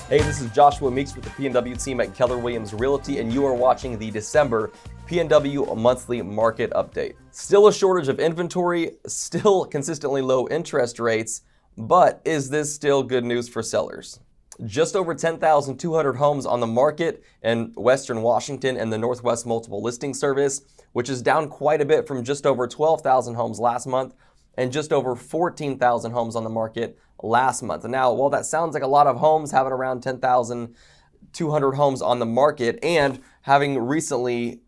Hey, this is Joshua Meeks with the PNW team at Keller Williams Realty, and you are watching the December PNW Monthly Market Update. Still a shortage of inventory, still consistently low interest rates, but is this still good news for sellers? Just over 10,200 homes on the market in Western Washington and the Northwest Multiple Listing Service, which is down quite a bit from just over 12,000 homes last month and just over 14,000 homes on the market last month. Now, while that sounds like a lot of homes, having around 10,200 homes on the market and having recently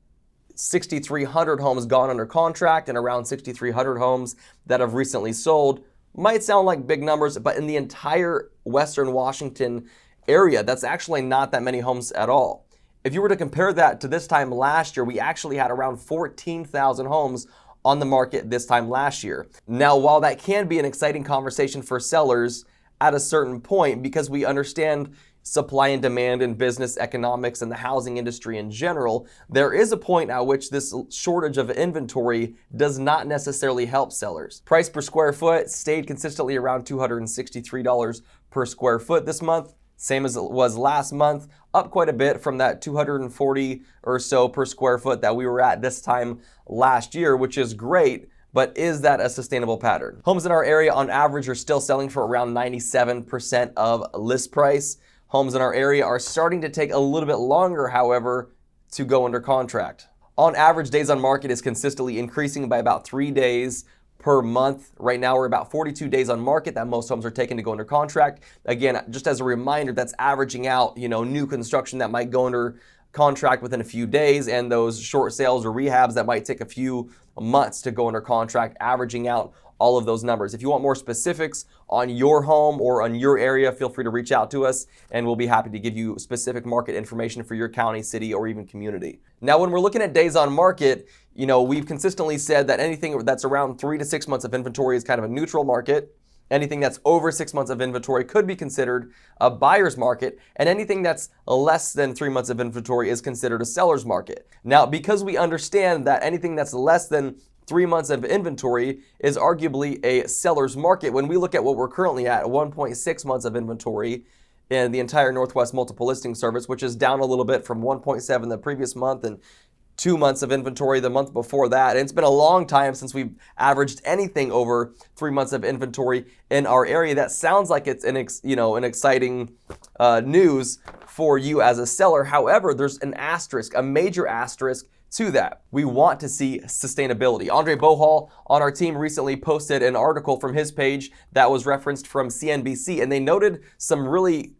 6,300 homes gone under contract and around 6,300 homes that have recently sold, might sound like big numbers, but in the entire Western Washington area, that's actually not that many homes at all. If you were to compare that to this time last year, we actually had around 14,000 homes on the market this time last year. Now, while that can be an exciting conversation for sellers at a certain point, because we understand supply and demand and business economics and the housing industry in general, there is a point at which this shortage of inventory does not necessarily help sellers. Price per square foot stayed consistently around $263 per square foot this month, same as it was last month, up quite a bit from that $240 or so per square foot that we were at this time last year, which is great. But is that a sustainable pattern? Homes in our area on average are still selling for around 97% of list price. Homes in our area are starting to take a little bit longer, however, to go under contract. On average, days on market is consistently increasing by about 3 days per month. Right now, we're about 42 days on market that most homes are taking to go under contract. Again, just as a reminder, that's averaging out, new construction that might go under contract within a few days and those short sales or rehabs that might take a few months to go under contract, averaging out all of those numbers. If you want more specifics on your home or on your area, feel free to reach out to us and we'll be happy to give you specific market information for your county, city, or even community. Now, when we're looking at days on market, we've consistently said that anything that's around 3 to 6 months of inventory is kind of a neutral market. Anything that's over 6 months of inventory could be considered a buyer's market, and anything that's less than 3 months of inventory is considered a seller's market. Now, because we understand that anything that's less than 3 months of inventory is arguably a seller's market, when we look at what we're currently at 1.6 months of inventory in the entire Northwest Multiple Listing Service, which is down a little bit from 1.7 the previous month and 2 months of inventory the month before that. And it's been a long time since we've averaged anything over 3 months of inventory in our area. That sounds like it's an exciting news for you as a seller. However, there's an asterisk, a major asterisk to that. We want to see sustainability. Andre Bohal on our team recently posted an article from his page that was referenced from CNBC, and they noted some really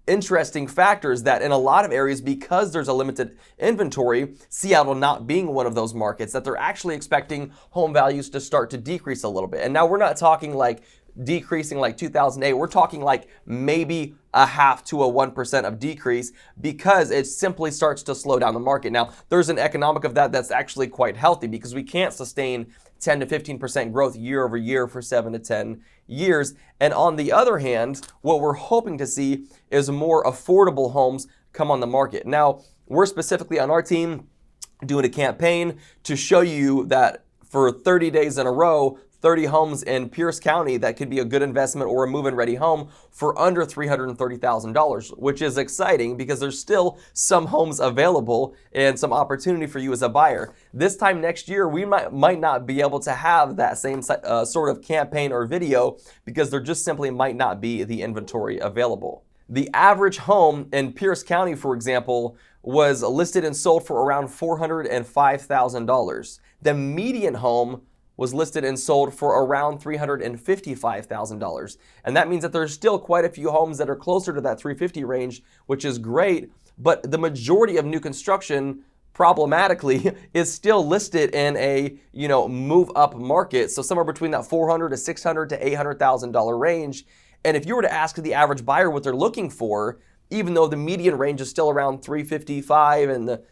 interesting factors that in a lot of areas, because there's a limited inventory, Seattle not being one of those markets, that they're actually expecting home values to start to decrease a little bit. And now we're not talking like decreasing like 2008. We're talking like maybe a 0.5 to 1% of decrease because it simply starts to slow down the market. Now, there's an economic of that that's actually quite healthy because we can't sustain 10 to 15% growth year over year for 7 to 10 years. And on the other hand, what we're hoping to see is more affordable homes come on the market. Now, we're specifically on our team doing a campaign to show you that for 30 days in a row, 30 homes in Pierce County that could be a good investment or a move-in ready home for under $330,000, which is exciting because there's still some homes available and some opportunity for you as a buyer. This time next year, we might not be able to have that same sort of campaign or video because there just simply might not be the inventory available. The average home in Pierce County, for example, was listed and sold for around $405,000. The median home was listed and sold for around $355,000. And that means that there's still quite a few homes that are closer to that $350,000 range, which is great. But the majority of new construction, problematically, is still listed in a move up market. So somewhere between that $400,000 to $600,000 to $800,000 range. And if you were to ask the average buyer what they're looking for, even though the median range is still around $355,000 and to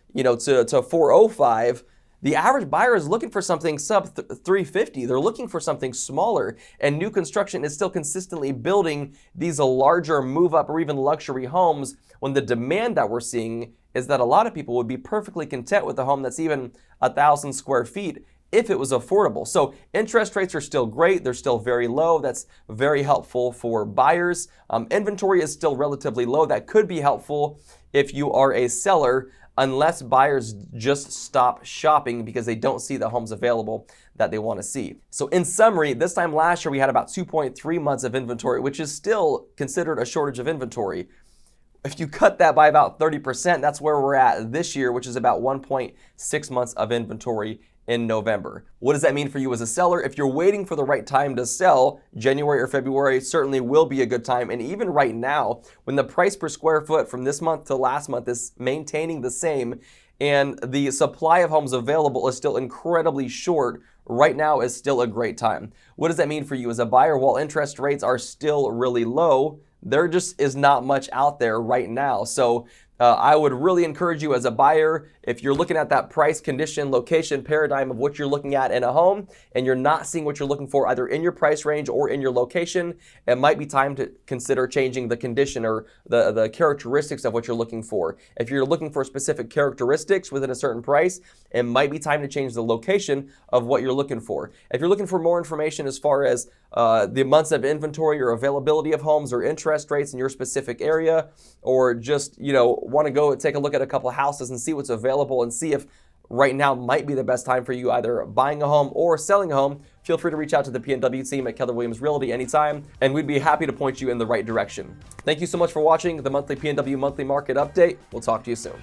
$405,000, the average buyer is looking for something sub $350,000. They're looking for something smaller, and new construction is still consistently building these larger move up or even luxury homes when the demand that we're seeing is that a lot of people would be perfectly content with a home that's even 1,000 square feet if it was affordable. So interest rates are still great. They're still very low. That's very helpful for buyers. Inventory is still relatively low. That could be helpful if you are a seller, unless buyers just stop shopping because they don't see the homes available that they want to see. So in summary, this time last year we had about 2.3 months of inventory, which is still considered a shortage of inventory. If you cut that by about 30%, that's where we're at this year, which is about 1.6 months of inventory in November. What does that mean for you as a seller? If you're waiting for the right time to sell, January or February certainly will be a good time. And even right now, when the price per square foot from this month to last month is maintaining the same and the supply of homes available is still incredibly short, right now is still a great time. What does that mean for you as a buyer? While interest rates are still really low, there just is not much out there right now. So I would really encourage you as a buyer, if you're looking at that price, condition, location, paradigm of what you're looking at in a home, and you're not seeing what you're looking for either in your price range or in your location, it might be time to consider changing the condition or the characteristics of what you're looking for. If you're looking for specific characteristics within a certain price, it might be time to change the location of what you're looking for. If you're looking for more information as far as the months of inventory or availability of homes or interest rates in your specific area, or just, want to go and take a look at a couple of houses and see what's available and see if right now might be the best time for you either buying a home or selling a home, feel free to reach out to the PNW team at Keller Williams Realty anytime, and we'd be happy to point you in the right direction. Thank you so much for watching the monthly PNW Monthly Market Update. We'll talk to you soon.